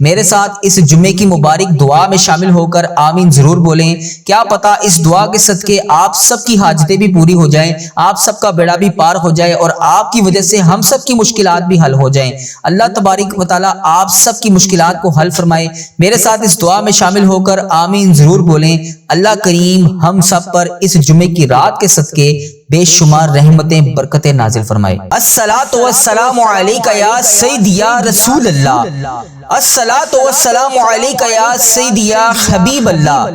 میرے ساتھ اس جمعے کی مبارک دعا میں شامل ہو کر آمین ضرور بولیں۔ کیا پتا اس دعا کے صدقے آپ سب کی حاجتیں بھی پوری ہو جائیں، آپ سب کا بیڑا بھی پار ہو جائے اور آپ کی وجہ سے ہم سب کی مشکلات بھی حل ہو جائیں۔ اللہ تبارک و تعالی آپ سب کی مشکلات کو حل فرمائے۔ میرے ساتھ اس دعا میں شامل ہو کر آمین ضرور بولیں۔ اللہ کریم ہم سب پر اس جمعے کی رات کے صدقے بے شمار رحمتیں برکتیں نازل فرمائے۔ الصلاۃ والسلام علیک یا سیدی یا رسول اللہ، الصلاۃ والسلام علیک یا سیدی یا حبیب اللہ۔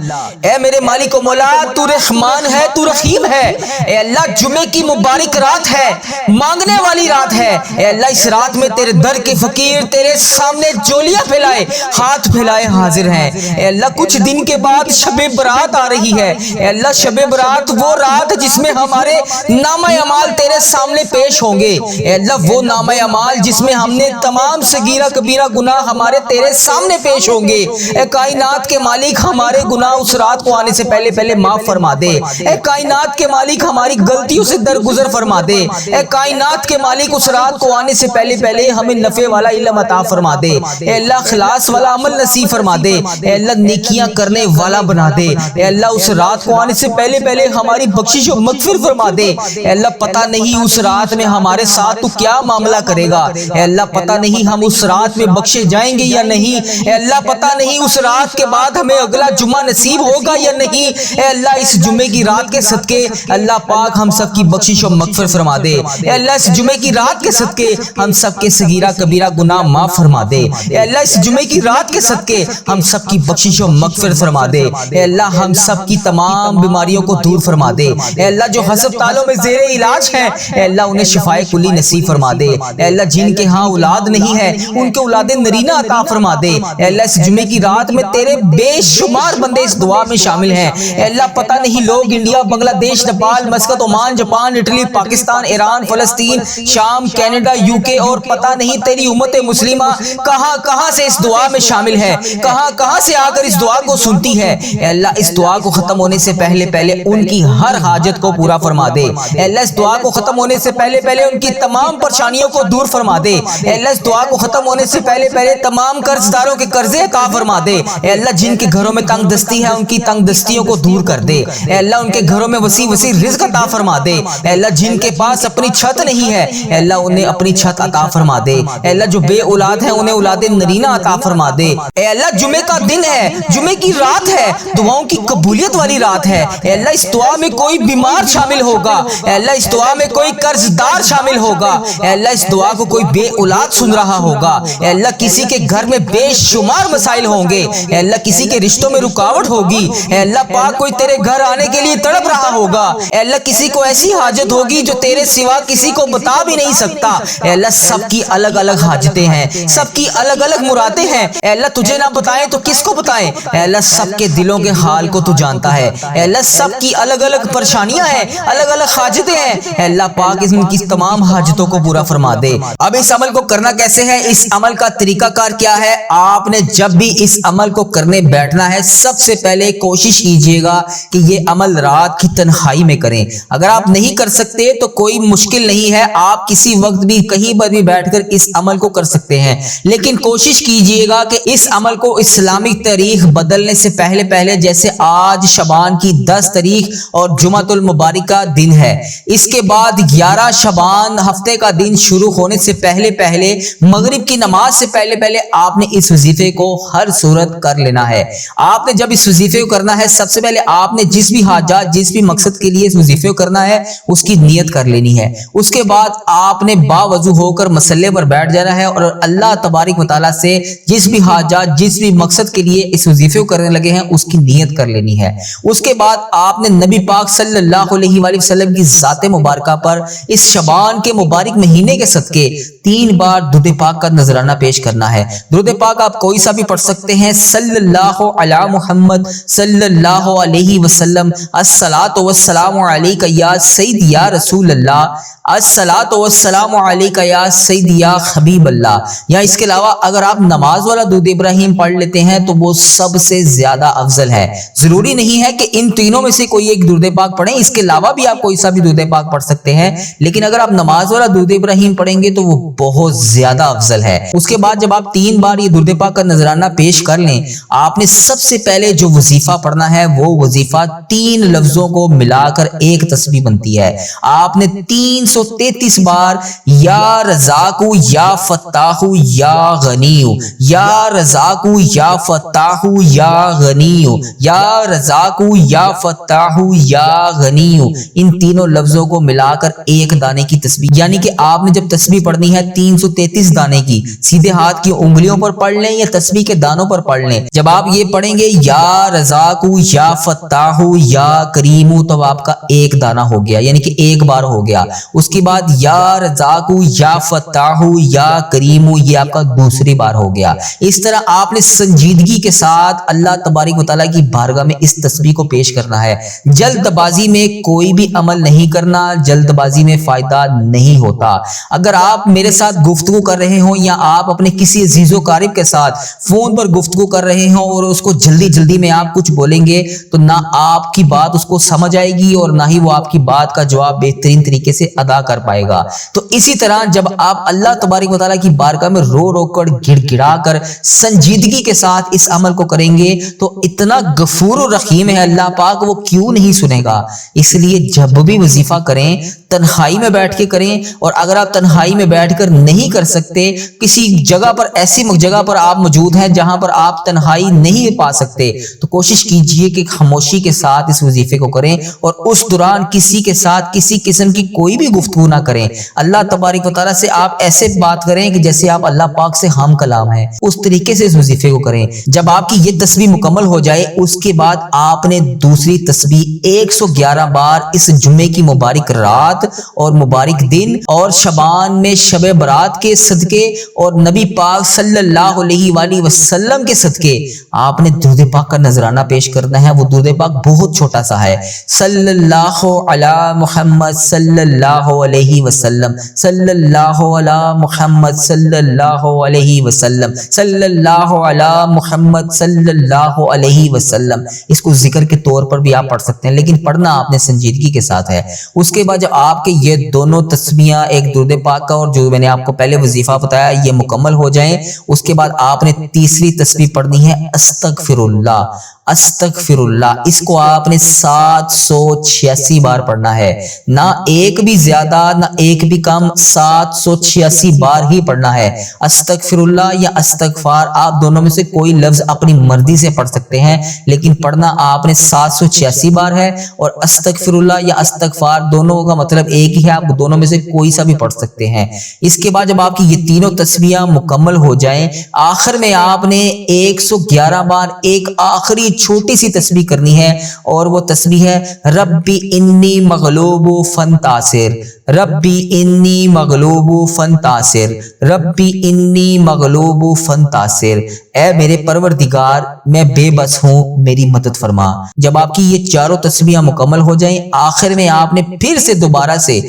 اے میرے مالک و مولا، تو رحمان ہے، تو رحیم ہے۔ اے اللہ جمعے کی مبارک رات ہے، مانگنے والی رات ہے۔ اے اللہ اس رات میں تیرے در کے فقیر تیرے سامنے جولیاں پھیلائے، ہاتھ پھیلائے حاضر ہیں۔ اے اللہ کچھ دن کے بعد شب برات آ رہی ہے۔ اے اللہ شب برات وہ رات جس میں ہمارے نامہ اعمال تیرے سامنے پیش ہوں گے۔ اے اللہ وہ نامہ اعمال جس میں ہم نے تمام صغیرہ کبیرہ گناہ ہمارے تیرے سامنے پیش ہوں گے۔ اے کائنات کے مالک ہمارے گناہ اس رات کو آنے سے پہلے پہلے معاف فرما دے۔ اے کائنات کے مالک ہماری غلطیوں سے درگزر فرما دے۔ اے کائنات کے مالک اس رات کو آنے سے پہلے پہلے ہمیں نفع والا علم عطا فرما دے۔ اے اللہ اخلاص والا عمل نصیب فرما دے۔ اے اللہ نیکیاں کرنے والا بنا دے۔ اے اللہ اس رات کو آنے سے پہلے پہلے ہماری بخشش و مغفرت فرما دے۔ اے اللہ پتہ نہیں اس رات میں ہمارے ساتھ تو کیا معاملہ کرے گا۔ اے اللہ پتہ نہیں ہم اس رات میں بخشے جائیں گے یا نہیں۔ اے اللہ پتہ نہیں اس رات کے بعد ہمیں اگلا جمعہ نصیب ہوگا یا نہیں۔ اے اللہ اس جمعے کی رات کے صدقے اللہ پاک ہم سب کی بخشش و مغفرت فرما دے۔ اے اللہ اس جمعے کی رات کے صدقے ہم سب کے صغیرہ کبیرہ گناہ معاف فرما دے۔ اے اللہ اس جمعے کی رات کے صدقے ہم سب کی بخشش و مغفرت فرما دے۔ اے اللہ ہم سب کی تمام بیماریوں کو دور فرما دے۔ اے اللہ جو ہسپتالوں میں زیر علاج ہیں، اے اللہ انہیں شفائے کلی نصیب فرما دے۔ اے اللہ جن کے ہاں اولاد نہیں ہے ان کے اولاد نرینہ عطا فرما دے۔ اے اللہ اس جمعے کی رات میں تیرے بے شمار بندے اس دعا میں شامل ہیں۔ اے اللہ پتہ نہیں لوگ انڈیا، بنگلہ دیش، Nepal, Muscat, Oman, Japan, Italy, Pakistan, Iran, فلسطین، شام، کینیڈا، یو کے اور پتہ نہیں تیری امت مسلمہ کہاں کہاں سے اس دعا میں شامل ہے، کہاں کہاں سے آ کر اس دعا کو سنتی ہے۔ اے اللہ اس دعا کو ختم ہونے سے پہلے پہلے ان کی ہر حاجت کو پورا فرما دے۔ اے اللہ اس دعا کو ختم ہونے سے پہلے پہلے ان کی تمام پریشانیوں کو دور فرما دے۔ اے اللہ اس دعا کو ختم ہونے سے پہلے پہلے تمام قرض داروں کے قرضے عطا فرما دے۔ اے اللہ جن کے گھروں میں تنگ دستی ہے ان کی تنگ دستیوں کو دور کر دے۔ اے اللہ ان کے گھروں میں وسیع وسیع رزق عطا فرما دے۔ اے اللہ جن کے پاس اپنی چھت نہیں ہے، اے اللہ انہیں اپنی چھت عطا فرما دے۔ اے اللہ جو بے اولاد ہیں انہیں اولاد نرینہ عطا فرما دے۔ اے اللہ جمعے کا دن ہے، جمعے کی رات ہے، دعاؤں کی قبولیت والی رات ہے۔ اے اللہ اس دعا میں کوئی بیمار شامل ہوگا، اے اللہ اس دعا میں کوئی قرض دار شامل ہوگا، اے اللہ اس دعا کو کوئی بے اولاد سن رہا ہوگا، اے اللہ کسی کے گھر میں بے شمار مسائل ہوں گے، اے اللہ کسی کے رشتوں میں رکاوٹ ہوگی، اے اللہ پاک کوئی تیرے گھر آنے کے لیے تڑپ رہا ہوگا، اے اللہ کسی کو ایسی حاجت ہوگی جو تیرے سوا کسی کو بتا بھی نہیں سکتا۔ اے اللہ سب کی الگ الگ حاجتیں ہیں، سب کی الگ الگ مرادیں ہیں، اے اللہ تجھے نہ بتائیں تو کس کو بتائیں۔ اے اللہ سب کے دلوں کے حال کو تو جانتا ہے، اے اللہ سب کی الگ الگ پریشانیاں ہیں، الگ الگ حاجتیں ہیں، اے اللہ پاک ان کی تمام حاجتوں کو پورا فرما دے۔ اب اس عمل کو کرنا کیسے ہے، اس عمل کا طریقہ کار کیا ہے؟ آپ نے جب بھی اس عمل کو کرنے بیٹھنا ہے سب سے پہلے کوشش کیجئے گا کہ یہ عمل رات کی تنہائی میں کریں۔ اگر آپ نہیں کر سکتے تو کوئی مشکل نہیں ہے، آپ کسی وقت بھی کہیں پر بھی بیٹھ کر اس عمل کو کر سکتے ہیں، لیکن کوشش کیجئے گا کہ اس عمل کو اسلامک تاریخ بدلنے سے پہلے پہلے، جیسے آج شعبان کی 10 تاریخ اور جمعۃ المبارک کا دن ہے، اس کے بعد 11 شعبان ہفتے کا دن شروع ہونے سے پہلے پہلے مغرب کی نماز سے پہلے پہلے آپ نے اس وظیفے کو ہر صورت کر لینا ہے۔ آپ نے جب اس وظیفے کو کرنا ہے سب سے پہلے آپ نے جس بھی حاجات، جس بھی مقصد کے لیے اس وظیفے کو کرنا ہے اس کی نیت کر لینی ہے۔ اس کے بعد آپ نے باوضو ہو کر مصلے پر بیٹھ جانا ہے اور اللہ تبارک و تعالیٰ سے جس بھی حاجات، جس بھی مقصد کے لیے اس وظیفے کو کرنے لگے ہیں اس کی نیت کر لینی ہے۔ اس کے بعد آپ نے نبی پاک صلی اللہ علیہ وآلہ وسلم کی ذات مبارکہ پر اس شعبان کے مبارک مہینے کے صدقے 3 بار درود پاک کا نذرانہ پیش کرنا ہے۔ درود پاک آپ کوئی سا بھی پڑھ سکتے ہیں، صلی اللہ علی محمد صلی اللہ علیہ وسلم، الصلاۃ والسلام علیک یا سید یا رسول اللہ، الصلاۃ والسلام علیکہ یا سیدی یا حبیب اللہ، یا اس کے علاوہ اگر آپ نماز والا درود ابراہیم پڑھ لیتے ہیں تو وہ سب سے زیادہ افضل ہے۔ ضروری نہیں ہے کہ ان تینوں میں سے کوئی ایک درود پاک پڑھیں، اس کے علاوہ بھی آپ کوئی سا بھی درود پاک پڑھ سکتے ہیں، لیکن اگر آپ نماز والا درود ابراہیم پڑھیں گے تو وہ بہت زیادہ افضل ہے۔ اس کے بعد جب آپ 3 بار یہ درود پاک کا نذرانہ پیش کر لیں، آپ نے سب سے پہلے جو وظیفہ پڑھنا ہے وہ وظیفہ 3 لفظوں کو ملا کر ایک تسبیح بنتی ہے۔ آپ نے 333 بار یا رزاقو یا فتاحو یا غنیو، یا رزاقو یا فتاحو یا غنیو، یا رزاقو یا فتاحو یا غنیو، ان تینوں لفظوں کو ملا کر ایک دانے کی تسبیح، یعنی کہ آپ نے جب تسبیح پڑھنی ہے 333 دانے کی، سیدھے ہاتھ کی انگلیوں پر پڑھ لیں یا تسبیح کے دانوں پر پڑھ لیں۔ جب آپ یہ پڑھیں گے یا رزاقو یا فتاحو یا کریمو، تو آپ کا ایک دانہ ہو گیا، یعنی کہ ایک بار ہو گیا۔ اس کے بعد یا رزاقو یا فتاحو یا کریمو، یہ آپ کا دوسری بار ہو گیا۔ اس طرح آپ نے سنجیدگی کے ساتھ اللہ تبارک و تعالیٰ کی بارگاہ میں اس تسبیح کو پیش کرنا ہے۔ جلد بازی میں کوئی بھی عمل نہیں کرنا، جلد بازی میں فائدہ نہیں ہوتا۔ اگر آپ میرے ساتھ گفتگو کر رہے ہوں یا آپ اپنے کسی عزیز و قریب کے ساتھ فون پر گفتگو کر رہے ہوں اور اس کو جلدی میں آپ کچھ بولیں گے تو نہ آپ کی بات اس کو سمجھ آئے گی اور نہ ہی وہ آپ کی بات کا جواب بہترین طریقے سے ادا کر پائے گا۔ تو اسی طرح جب آپ اللہ تبارک و تعالیٰ کی بارگاہ میں رو کر گڑ گڑا کر سنجیدگی کے ساتھ اس عمل کو کریں گے تو اتنا غفور و رحیم ہے اللہ پاک، وہ کیوں نہیں سنے گا۔ اس لیے جب بھی وظیفہ کریں تنہائی میں بیٹھ کے کریں، اور اگر آپ تنہائی میں بیٹھ کر نہیں کر سکتے، کسی جگہ پر ایسی جگہ پر آپ موجود ہیں جہاں پر آپ تنہائی نہیں پا سکتے، تو کوشش کیجئے کہ خاموشی کے ساتھ اس وظیفے کو کریں اور اس دوران کسی کے ساتھ کسی قسم کی کوئی بھی گفتگو نہ کریں۔ اللہ تبارک و تعالیٰ سے آپ ایسے بات کریں کہ جیسے آپ اللہ پاک سے ہم کلام ہیں، اس طریقے سے اس وظیفے کو کریں۔ جب آپ کی یہ تسبیح مکمل ہو جائے، اس کے بعد آپ نے دوسری تسبیح 111 بار اس جمعے کی مبارک رات اور مبارک دن اور شبان میں شب برات کے صدقے اور نبی پاک صلی اللہ علیہ وآلہ وسلم کے صدقے آپ نے درود پاک کا نذرانہ پیش کرنا ہے۔ وہ درود پاک بہت چھوٹا سا ہے، صلی اللہ علی محمد صلی اللہ علیہ وسلم، صلی اللہ علی محمد صلی اللہ علیہ وسلم، صلی اللہ علی محمد صلی اللہ علیہ وسلم۔ اس کو ذکر کے طور پر بھی آپ پڑھ سکتے ہیں، لیکن پڑھنا آپ نے سنجیدگی کے ساتھ ہے۔ اس کے بعد جب آپ کے یہ دونوں تسبیحاں، ایک درود پاک کا اور جو میں نے آپ کو پہلے وظیفہ بتایا، یہ مکمل ہو جائیں، اس کے بعد آپ نے تیسری تسبیح پڑھنی ہے استغفر اللہ، استغفر اللہ۔ اس کو آپ نے 786 بار پڑھنا ہے، نہ ایک بھی زیادہ نہ ایک بھی کم، 786 بار ہی پڑھنا ہے۔ استغفر اللہ یا استغفار، آپ دونوں میں سے کوئی لفظ اپنی مرضی سے پڑھ سکتے ہیں، لیکن پڑھنا آپ نے 786 بار ہے، اور استغفر اللہ یا استغفار دونوں کا مطلب ایک ہی ہے، آپ دونوں میں سے کوئی سا بھی پڑھ سکتے ہیں۔ اس کے بعد جب آپ کی یہ تینوں تسبیحاں مکمل ہو جائیں، آخر میں آپ نے 111 بار ایک آخری چھوٹی سی تسبیح کرنی ہے، اور وہ تسبیح ہے ربی انی مغلوب فانتصر، ربی انی مغلوب فانتصر، ربی انی مغلوب فانتصر۔ اے میرے پروردگار میں بے بس ہوں، میری مدد فرما۔ جب آپ کی یہ چاروں تسبیحاں مکمل ہو جائیں، آخر میں آپ نے پھر سے دوبارہ سے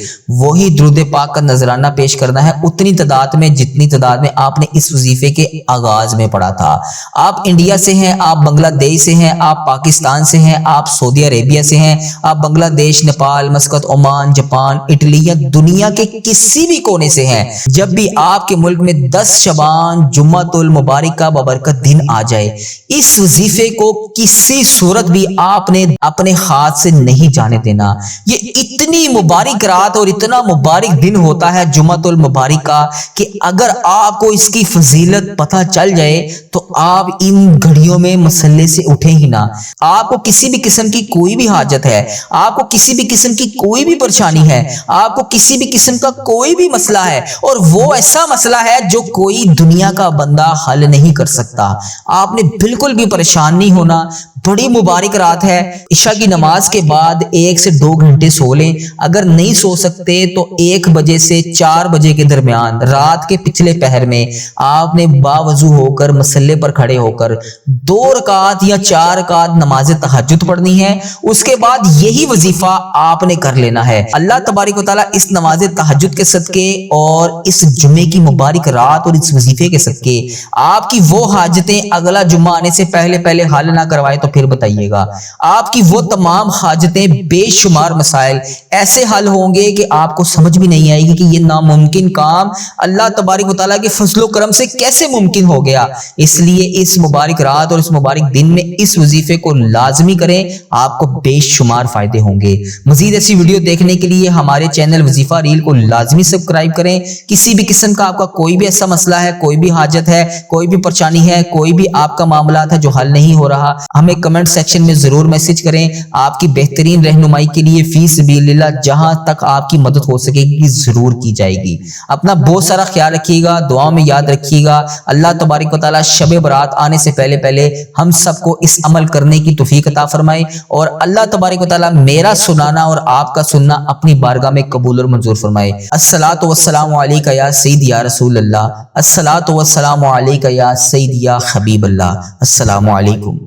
وہی درود پاک کا نذرانہ پیش کرنا ہے، اتنی تعداد میں جتنی تعداد میں آپ نے اس وظیفے کے آغاز میں پڑھا تھا۔ آپ انڈیا سے ہیں، آپ بنگلہ دیش سے ہیں، آپ پاکستان سے ہیں، آپ سعودی عربیہ سے ہیں، آپ بنگلہ دیش، Nepal, Muscat, Oman, Japan, Italy یا دنیا کے کسی بھی کونے سے ہیں، جب بھی آپ کے ملک میں 10 شعبان جمعۃ المبارک کا بابرکت دن آ جائے، اس وظیفے کو کسی صورت بھی آپ نے اپنے ہاتھ سے نہیں جانے دینا۔ یہ اتنی مبارک رات اور اتنا مبارک دن ہوتا ہے جمعۃ المبارک کا کہ اگر آپ کو اس کی فضیلت پتہ چل جائے تو آپ ان گھڑیوں میں مسلے سے اٹھیں ہی نہ۔ آپ کو کسی بھی قسم کی کوئی بھی حاجت ہے، آپ کو کسی بھی قسم کی کوئی بھی پریشانی ہے، آپ کو کسی بھی قسم کا کوئی بھی مسئلہ ہے، اور وہ ایسا مسئلہ ہے جو کوئی دنیا کا بندہ حل نہیں کر سکتا، آپ نے بالکل بھی پریشان نہیں ہونا، بڑی مبارک رات ہے. عشاء کی نماز کے بعد 1 سے 2 گھنٹے سو لیں. اگر نہیں سو سکتے تو 1 بجے سے 4 بجے کے درمیان رات کے پچھلے پہر میں آپ نے باوضو ہو کر مصلے پر کھڑے ہو کر 2 رکعت یا 4 رکعت نماز تہجد پڑھنی ہے. اس کے بعد یہی وظیفہ آپ نے کر لینا ہے. اللہ تبارک و تعالیٰ اس نماز تہجد کے صدقے اور اس جمعے کی مبارک رات اور اس وظیفے کے صدقے آپ کی وہ حاجتیں اگلا جمعہ آنے سے پہلے حل نہ کروائے تو پھر بتائیے گا. آپ کی وہ تمام حاجتیں بے شمار مسائل ایسے حل ہوں گے کہ آپ کو سمجھ بھی نہیں آئے گی کہ یہ ناممکن کام اللہ تبارک و تعالیٰ کے فضل و کرم سے کیسے ممکن ہو گیا. اس لیے اس مبارک رات اور اس مبارک دن میں اس وظیفے کو لازمی کریں, آپ کو بے شمار فائدے ہوں گے. مزید ایسی ویڈیو دیکھنے کے لیے ہمارے چینل وظیفہ ریل کو لازمی سبسکرائب کریں. کسی بھی قسم کا آپ کا کوئی بھی ایسا مسئلہ ہے, کوئی بھی حاجت ہے, کوئی بھی پریشانی ہے, کوئی بھی آپ کا معاملات ہے جو حل نہیں ہو رہا, ہمیں کمنٹ سیکشن میں ضرور میسج کریں. آپ کی بہترین رہنمائی کے لیے فی سبیل اللہ جہاں تک آپ کی مدد ہو سکے گی ضرور کی جائے گی. اپنا بہت سارا خیال رکھیے گا, دعاؤں میں یاد رکھیے گا. اللہ تبارک و تعالیٰ شب برات آنے سے پہلے ہم سب کو اس عمل کرنے کی توفیق عطا فرمائے, اور اللہ تبارک و تعالیٰ میرا سنانا اور آپ کا سننا اپنی بارگاہ میں قبول اور منظور فرمائے. الصلاۃ والسلام علیکہ یا سیدی یا رسول اللہ. الصلاۃ والسلام علیکہ یا سیدی یا حبیب اللہ. السلام علیکم.